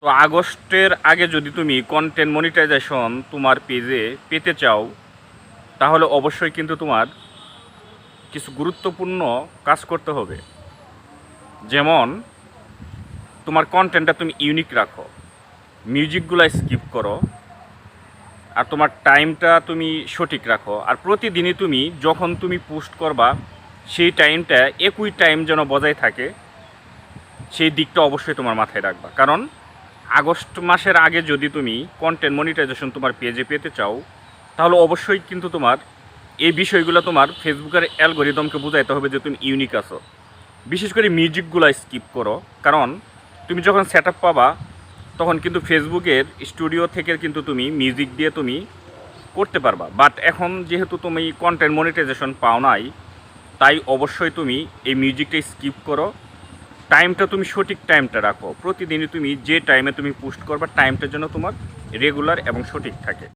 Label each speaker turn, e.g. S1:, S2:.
S1: তো আগস্টের আগে যদি তুমি কন্টেন্ট মনিটাইজেশন তোমার পেজে পেতে চাও, তাহলে অবশ্যই কিন্তু তোমার কিছু গুরুত্বপূর্ণ কাজ করতে হবে। যেমন তোমার কন্টেন্টটা তুমি ইউনিক রাখো, মিউজিকগুলো স্কিপ করো, আর তোমার টাইমটা তুমি সঠিক রাখো। আর প্রতিদিনই তুমি যখন তুমি পোস্ট করবা সেই টাইমটা একই টাইম যেন বজায় থাকে, সেই দিকটা অবশ্যই তোমার মাথায় রাখবা। কারণ আগস্ট মাসের আগে যদি তুমি কন্টেন্ট মনিটাইজেশন তোমার পেজে পেতে চাও, তাহলে অবশ্যই কিন্তু তোমার এই বিষয়গুলো তোমার ফেসবুকের অ্যালগোরিদমকে বুঝাইতে হবে যে তুমি ইউনিক আছো। বিশেষ করে মিউজিকগুলো স্কিপ করো, কারণ তুমি যখন সেট আপ পাবা তখন কিন্তু ফেসবুকের স্টুডিও থেকে কিন্তু তুমি মিউজিক দিয়ে তুমি করতে পারবা। বাট এখন যেহেতু তুমি কন্টেন্ট মনিটাইজেশন পাও নাই, তাই অবশ্যই তুমি এই মিউজিকটা স্কিপ করো। টাইমটা তুমি সঠিক টাইমটা রাখো, প্রতিদিনই তুমি যে টাইমে তুমি পোস্ট করবা টাইমটার জন্য তোমার রেগুলার এবং সঠিক থাকে।